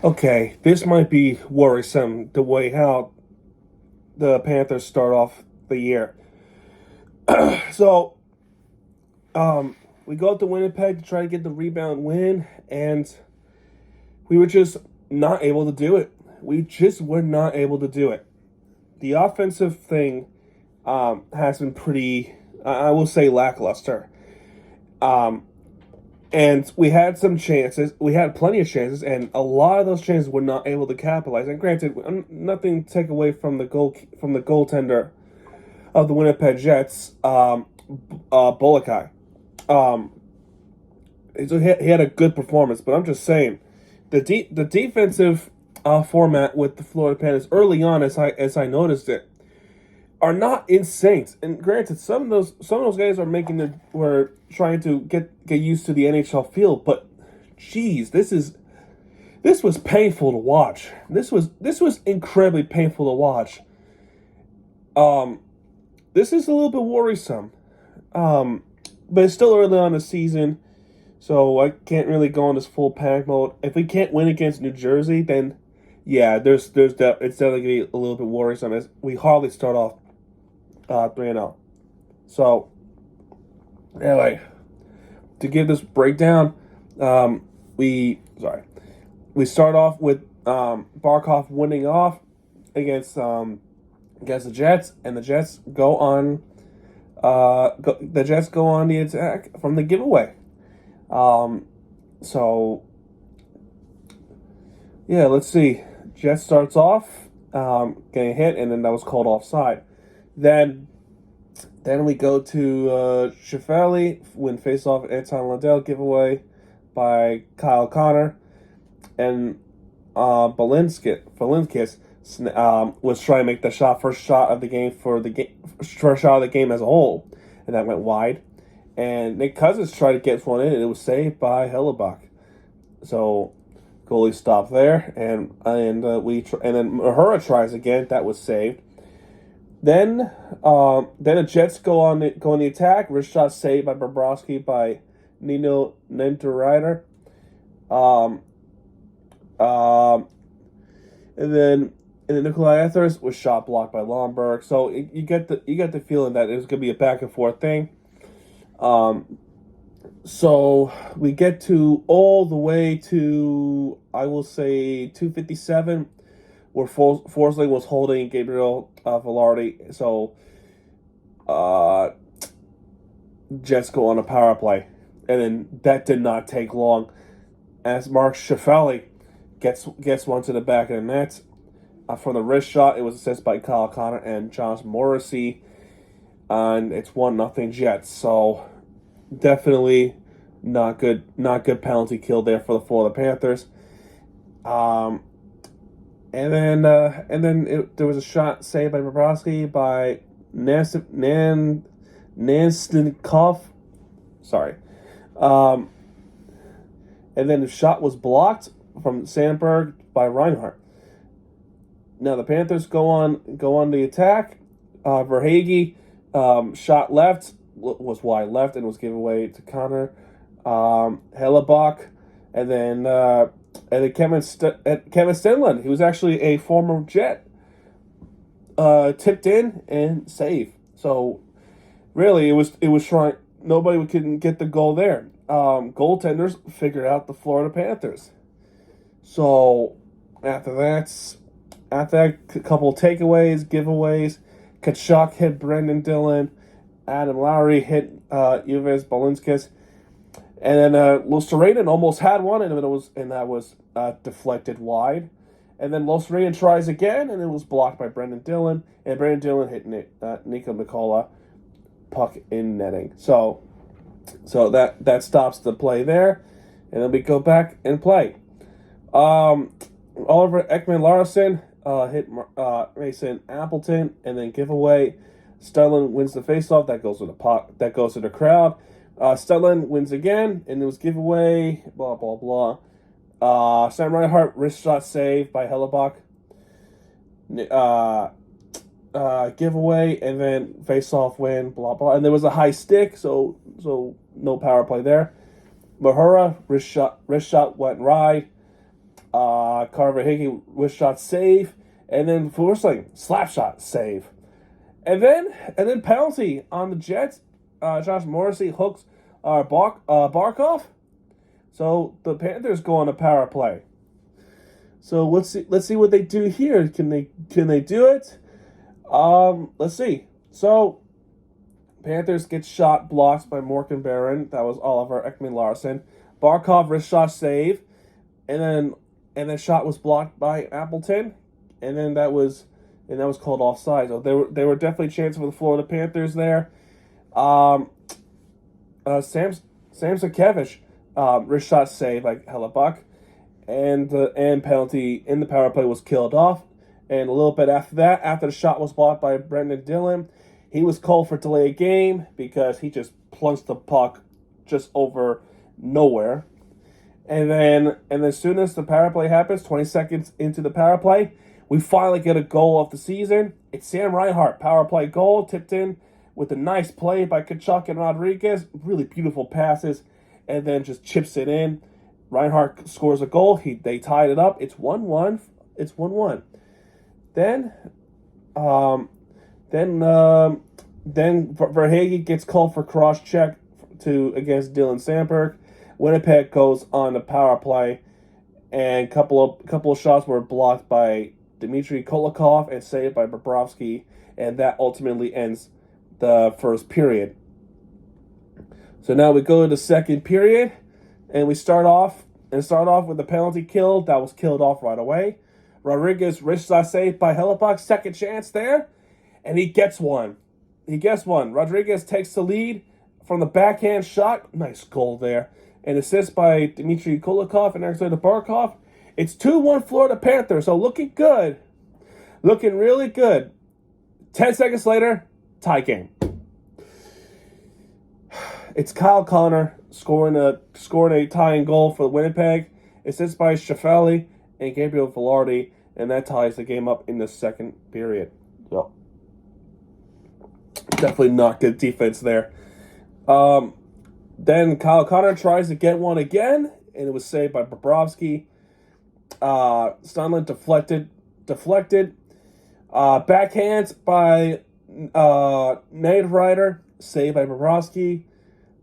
Okay, this might be worrisome the way how the Panthers start off the year. So, we go up to Winnipeg to try to get the rebound win, and we were just not able to do it. We just were not able to do it. The offensive thing has been pretty, I will say, lackluster. Um, and we had some chances. We had plenty of chances, and a lot of those chances were not able to capitalize. And granted, nothing to take away from the goaltender of the Winnipeg Jets, Bolokai. Um, so he had a good performance, but I'm just saying, the defensive format with the Florida Panthers early on, as I noticed it, are not insane. And granted, some of those guys were trying to get used to the NHL field, but geez, this was painful to watch. This was incredibly painful to watch. Um, this is a little bit worrisome. Um, but it's still early on in the season, so I can't really go on this full panic mode. If we can't win against New Jersey, then yeah, it's definitely gonna be a little bit worrisome as we hardly start off 3-0. So anyway, to give this breakdown, um, we start off with Barkov winning off against against the Jets, and the Jets go on. The Jets go on the attack from the giveaway. Um, so yeah, let's see. Jets starts off getting hit, and then that was called offside. Then then we go to Shefali when face off Anton Lundell giveaway by Kyle Connor, and Belinkis was trying to make the first shot of the game first shot of the game as a whole, and that went wide. And Nick Cousins tried to get one in, and it was saved by Hellebuck. So goalie stopped there, and then Mahura tries again. That was saved. Then the Jets go on the attack. Wrist shot saved by Bobrovsky by Nino Niederreiter. Um, um, and then Nikolai Ethers was shot blocked by Lomberg. So you get the feeling that it was going to be a back and forth thing. Um, so we get to all the way to, I will say, 257, where Forsling was holding Gabriel Velarde. So uh, Jets go on a power play, and then that did not take long as Mark Shefali gets one to the back of the net. From the wrist shot, it was assisted by Kyle Connor and Josh Morrissey, and it's 1-0 Jets. So definitely not good penalty kill there for the Florida Panthers. Um, there was a shot saved by Bobrovsky by Nansnikov. Sorry. Um, and then the shot was blocked from Sandberg by Reinhardt. Now the Panthers go on the attack. Verhage shot left, was wide left, and was given away to Connor. Hellebuck, and then Kevin Stenlund, who was actually a former Jet, tipped in and saved. So really, it was trying. Nobody couldn't get the goal there. Goaltenders figured out the Florida Panthers. So after that, a couple of takeaways, giveaways, Kachuk hit Brendan Dillon, Adam Lowry hit Uves Belinkis, and then Luostarinen almost had one, and that was deflected wide. And then Luostarinen tries again, and it was blocked by Brendan Dillon, and Brendan Dillon hit Nico Nicola, puck in netting. So that stops the play there, and then we go back and play. Oliver Ekman-Larsson hit Mason Appleton, and then giveaway. Stellan wins the faceoff. That goes to the puck. That goes to the crowd. Stellan wins again, and it was giveaway. Blah blah blah. Sam Reinhart wrist shot saved by Hellebuck. Giveaway, and then faceoff win. Blah blah. And there was a high stick, so no power play there. Mahura wrist shot went right. Carver Hickey wrist shot save, and then Forsling slap shot save, and then penalty on the Jets. Josh Morrissey hooks Barkov. So the Panthers go on a power play. So let's see what they do here. Can they do it? Let's see. So Panthers get shot blocked by Morgan Barron. That was Oliver Ekman-Larsson. Barkov wrist shot save, and then shot was blocked by Appleton, and then that was called offside. So they were definitely chances for the Florida Panthers there. Sam Sakevich wrist shot save by Hellebuck, and penalty in the power play was killed off. And a little bit after that, after the shot was blocked by Brendan Dillon, he was called for delay game because he just plunged the puck just over nowhere. And then as soon as the power play happens, 20 seconds into the power play, we finally get a goal of the season. It's Sam Reinhart, power play goal, tipped in with a nice play by Tkachuk and Rodriguez. Really beautiful passes, and then just chips it in. Reinhart scores a goal. They tied it up. It's 1-1. It's 1-1. Then Verhaeghe gets called for cross check against Dylan Sandberg. Winnipeg goes on the power play, and couple of shots were blocked by Dmitry Kolikov and saved by Bobrovsky, and that ultimately ends the first period. So now we go to the second period, and we start off with the penalty kill that was killed off right away. Rodriguez wrist shot saved by Hellebuck, second chance there, and he gets one. Rodriguez takes the lead from the backhand shot. Nice goal there. An assist by Dmitry Kolikov and Alexander Barkov. It's 2-1 Florida Panthers, so looking good. Looking really good. 10 seconds later, tie game. It's Kyle Connor scoring a tying goal for Winnipeg. Assist by Shefali and Gabriel Velarde, and that ties the game up in the second period. So, definitely not good defense there. Then Kyle Connor tries to get one again, and it was saved by Bobrovsky. Stunland deflected. Backhand by Nate Ryder, saved by Bobrovsky.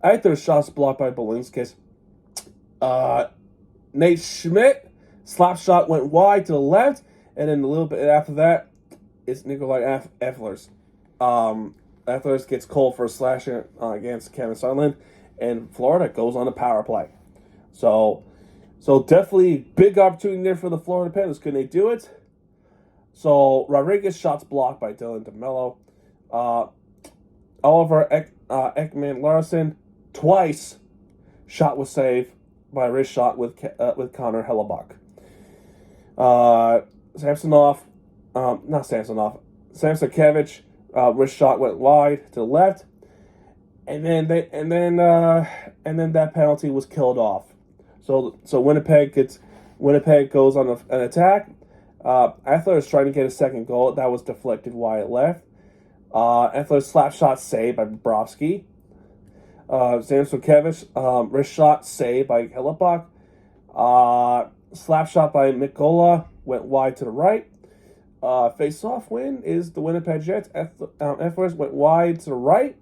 I think there's shots blocked by Balinskis. Nate Schmidt, slap shot went wide to the left, and then a little bit after that, it's Nikolai Ehlers. Ehlers gets called for a slashing against Kevin Sutherland, and Florida goes on a power play. So definitely big opportunity there for the Florida Panthers. Can they do it? So Rodriguez shots blocked by Dylan DeMello. Oliver Ekman-Larsson twice shot was saved by a wrist shot with Connor Hellebuck. Samsonov, wrist shot went wide to the left, and then that penalty was killed off. So Winnipeg goes on an attack. Ehlers is trying to get a second goal. That was deflected wide left. Ehlers slap shot saved by Bobrovsky. Samsonov, wrist shot saved by Hellebuck. Slap shot by Mikola went wide to the right. Face-off win is the Winnipeg Jets. Ehlers went wide to the right.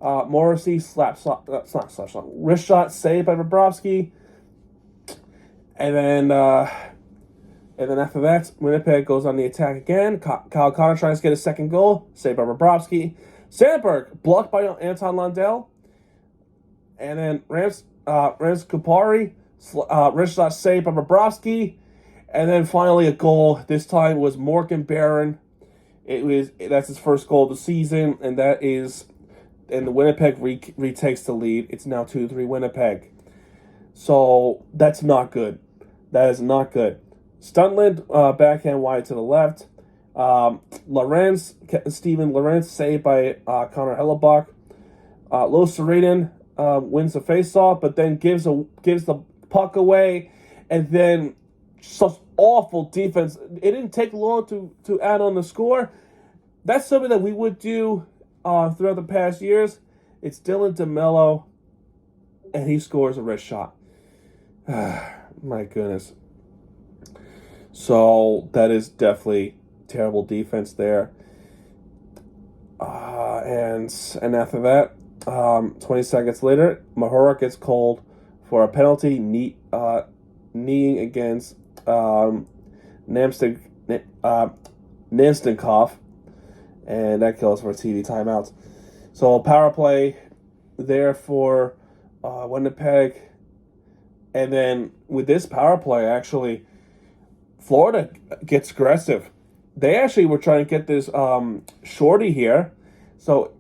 Morrissey wrist shot saved by Bobrovsky. And then after that, Winnipeg goes on the attack again. Kyle Connor tries to get a second goal, saved by Bobrovsky. Sandberg blocked by Anton Lundell. And then Rams Kupari, wrist shot saved by Bobrovsky. And then finally a goal. This time was Morgan Barron. That's his first goal of the season, and the Winnipeg retakes the lead. It's now 2-3 Winnipeg. So that's not good. That is not good. Stuntland, backhand wide to the left. Steven Lorentz saved by Connor Hellebuck. Lo Serenen wins the faceoff, but then gives the puck away, and then such awful defense. It didn't take long to add on the score. That's something that we would do throughout the past years. It's Dylan DeMello, and he scores a wrist shot. My goodness. So that is definitely terrible defense there. And after that, 20 seconds later, Mahora gets called for a penalty, kneeing against Namstik, Namstnikov, and that kills for TV timeouts. So power play there for Winnipeg, and then with this power play, actually, Florida gets aggressive. They actually were trying to get this shorty here. So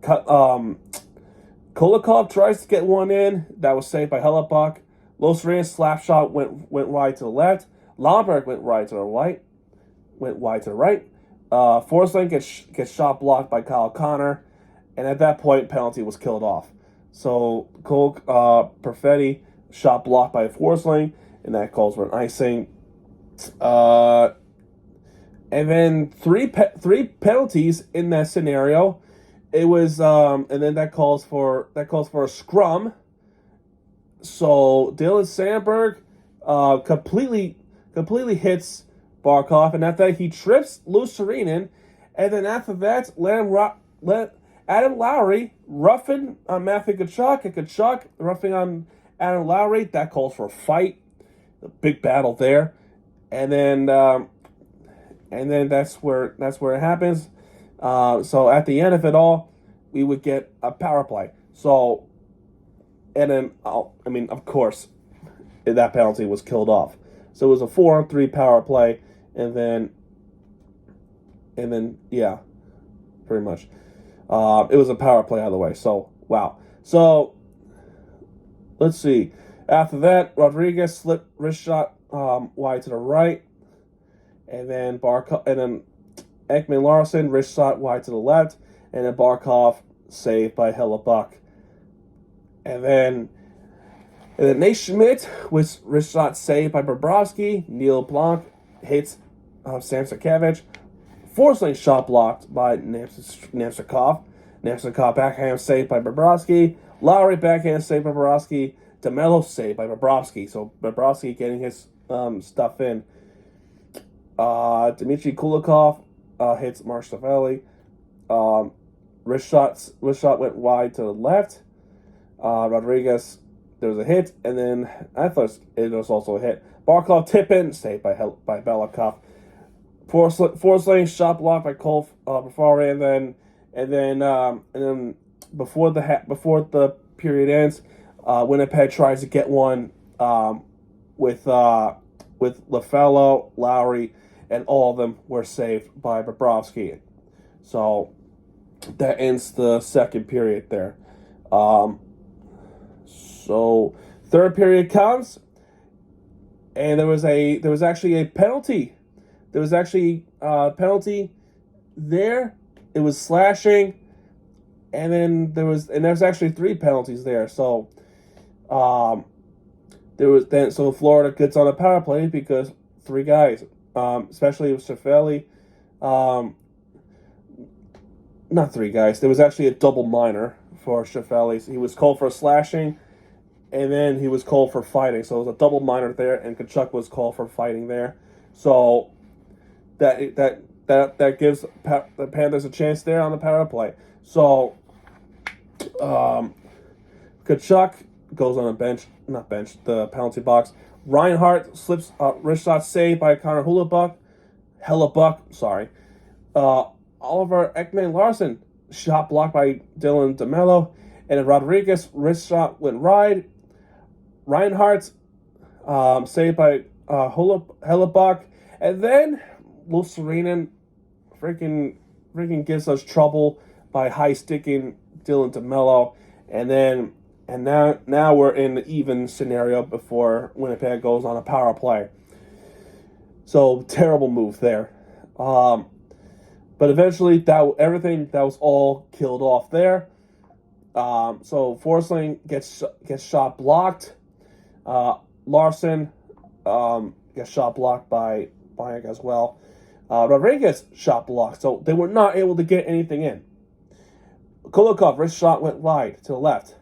Kulikov tries to get one in. That was saved by Hellebuck. Lotharian's slap shot went wide to the left. Lomberg went wide to the right. Forsling gets shot blocked by Kyle Connor. And at that point, penalty was killed off. So Perfetti shot blocked by Forsling, and that calls for an icing. And then three penalties in that scenario. It was and then that calls for a scrum. So Dylan Sandberg completely hits Barkov, and after that he trips Luostarinen, and then after that let Adam Lowry roughing on Matthew Tkachuk, and Tkachuk roughing on Adam Lowry. That calls for a fight, a big battle there, and then that's where it happens. So at the end of it all, we would get a power play. So, and then of course, that penalty was killed off. So it was a 4-on-3 power play, and then yeah, pretty much. It was a power play either way. So wow. So let's see. After that, Rodriguez slipped wrist shot wide to the right, and then Ekman Larson wrist shot wide to the left, and then Barkov saved by Hellebuck. And then Nate Schmidt with wrist shot saved by Bobrovsky. Neil Blanc hits Sam Sarkevich. Forsling shot blocked by Namstnikov. Namstnikov backhand saved by Bobrovsky. Lowry backhand saved by Bobrovsky. DeMello saved by Bobrovsky. So Bobrovsky getting his stuff in. Dmitry Kulikov hits Mark Stavelli. Wrist shot went wide to the left. Rodriguez, there was a hit, and then I thought it was also a hit. Barkov tip in, saved by Belikov. Forsling shot blocked by Cole Bafari, and then before the period ends, Winnipeg tries to get one with LaFello, Lowry, and all of them were saved by Bobrovsky. So that ends the second period there. So third period comes, and there was actually a penalty. There was actually a penalty there. It was slashing, and then there was actually 3 penalties there. So so Florida gets on a power play because 3 guys, especially with Stavelli, not 3 guys. There was actually a double minor for Stavelli. He was called for slashing, and then he was called for fighting. So it was a double minor there, and Tkachuk was called for fighting there. So that gives the Panthers a chance there on the power play. So Tkachuk goes on the penalty box. Reinhart slips wrist shot saved by Connor Hellebuck. Oliver Ekman Larson shot blocked by Dylan DeMello, and Rodriguez wrist shot went wide. Reinhart saved by Hellebuck, and then Luostarinen freaking gives us trouble by high sticking Dylan DeMello, and now we're in the even scenario before Winnipeg goes on a power play. So terrible move there. But eventually everything that was all killed off there. So Forsling gets shot blocked. Larson gets shot blocked by Bayek as well. Rodriguez shot blocked, so they were not able to get anything in. Kulikov wrist shot went wide to the left.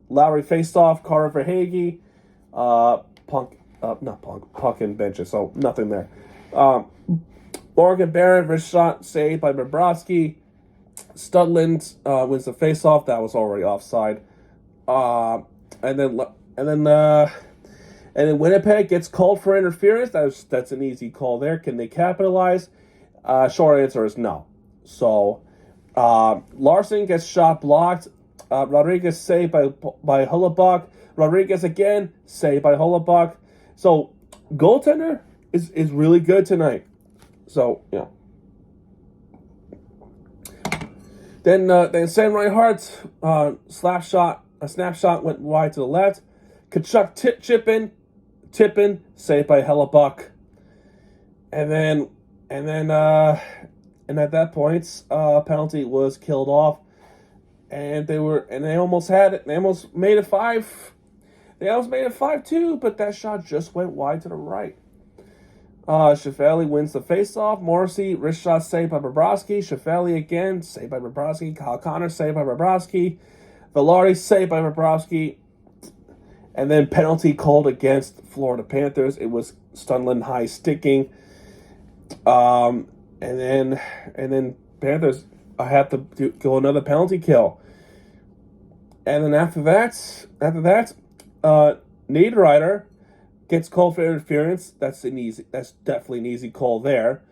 Lowry faced off Carter Verhaeghe. not puck and benches, so nothing there. Morgan Barron, wrist shot saved by Bobrovsky. Studland wins the faceoff. That was already offside. And then Winnipeg gets called for interference. That's an easy call there. Can they capitalize? Short answer is no. So Larson gets shot blocked. Rodriguez saved by Hellebuyck. Rodriguez again saved by Hellebuyck. So goaltender is really good tonight. So yeah. Then Sam Reinhardt a snapshot went wide to the left. Kachuk tipping, saved by Hellebuyck. And at that point, penalty was killed off, and they almost had it. They almost made it 5. They almost made it 5-2, but that shot just went wide to the right. Shefali wins the faceoff. Morrissey, wrist shot saved by Bobrovsky. Shefali again, saved by Bobrovsky. Kyle Connor, saved by Bobrovsky. Velarde, saved by Bobrovsky. And then penalty called against Florida Panthers. It was Stunland high sticking. And then Panthers had to go another penalty kill. And then after that, Niederreiter gets called for interference. That's definitely an easy call there.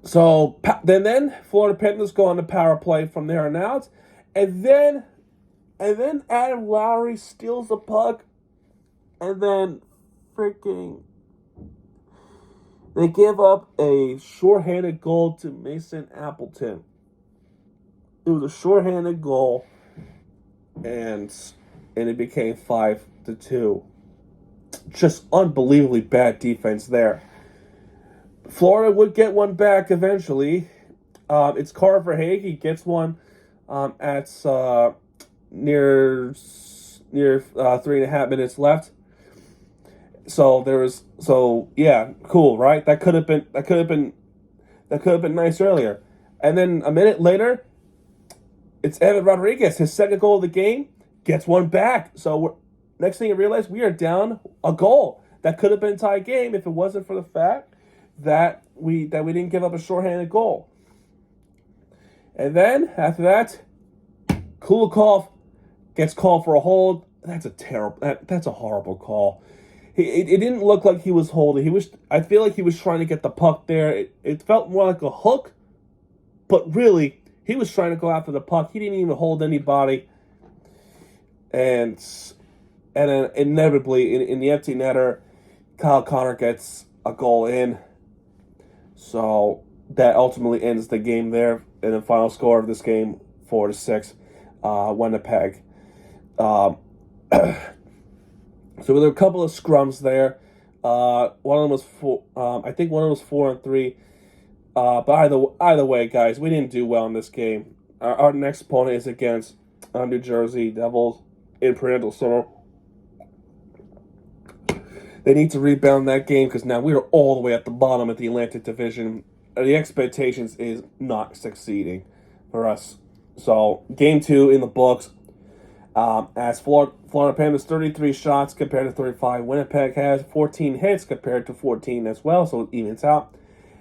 So then Florida Panthers go on the power play from there on out, and then Adam Lowry steals the puck, and then they give up a shorthanded goal to Mason Appleton. It was a shorthanded goal, and it became 5-2. Just unbelievably bad defense there. Florida would get one back eventually. It's Carver Haig. He gets one at near 3.5 minutes left. So yeah, cool, right? That could have been nice earlier. And then a minute later, it's Evan Rodriguez, his second goal of the game, gets one back. So next thing you realize, we are down a goal. That could have been a tie game if it wasn't for the fact that we didn't give up a shorthanded goal. And then after that, Kulikov gets called for a hold. That's a horrible call. It didn't look like he was holding. I feel like he was trying to get the puck there. It felt more like a hook, but really he was trying to go after the puck. He didn't even hold anybody. And then inevitably, in the empty netter, Kyle Connor gets a goal in. So that ultimately ends the game there. And the final score of this game, 4-6, Winnipeg. So there were a couple of scrums there. One of them was 4. I think one of them was 4-3. But either way, guys, we didn't do well in this game. Our next opponent is against New Jersey Devils in Prudential Center. They need to rebound that game because now we're all the way at the bottom of the Atlantic Division. The expectations is not succeeding for us. So, game 2 in the books. As Florida Panthers 33 shots compared to 35. Winnipeg has 14 hits compared to 14 as well, so it evens out.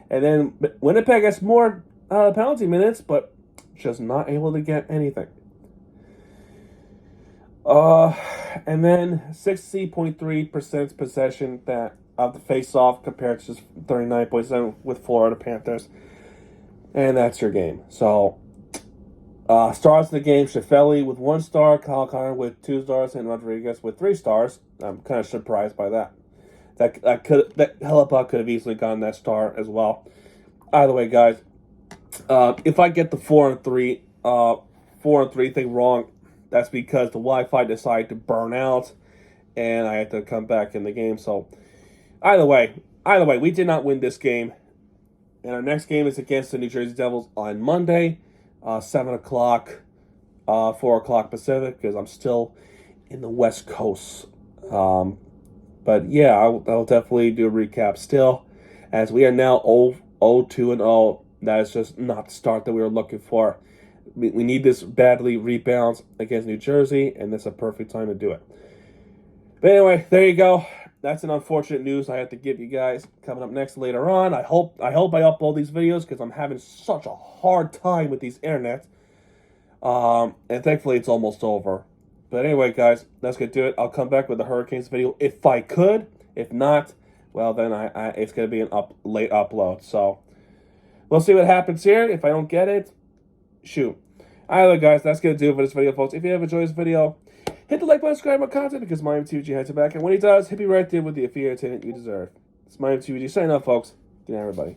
And then Winnipeg has more penalty minutes, but just not able to get anything. And then 60.3% possession of the face-off compared to just 39.7% with Florida Panthers. And that's your game. So, stars of the game, Shefali with 1 star, Kyle Connor with 2 stars, and Rodriguez with 3 stars. I'm kind of surprised by that. That Hellebuyck could have easily gotten that star as well. Either way, guys, if I get the 4-3 thing wrong, that's because the Wi-Fi decided to burn out, and I had to come back in the game. So, either way, we did not win this game. And our next game is against the New Jersey Devils on Monday, 7 o'clock, 4 o'clock Pacific, because I'm still in the West Coast. But yeah, I'll definitely do a recap still, as we are now 0-2-0. That is just not the start that we were looking for. We need this badly rebounds against New Jersey, and this is a perfect time to do it. But anyway, there you go. that's an unfortunate news I have to give you guys. Coming up next later on. I hope I upload these videos because I'm having such a hard time with these internets. And thankfully it's almost over. But anyway, guys, let's get to it. I'll come back with the Hurricanes video if I could. If not, well, then it's going to be an late upload. So we'll see what happens here. If I don't get it, shoot. All right, guys, that's going to do it for this video, folks. If you have enjoyed this video, hit the like button, subscribe to my content, because my MTVG has your back. And when he does, he'll be right there with the entertainment you deserve. It's my MTVG signing off, folks. Good night, everybody.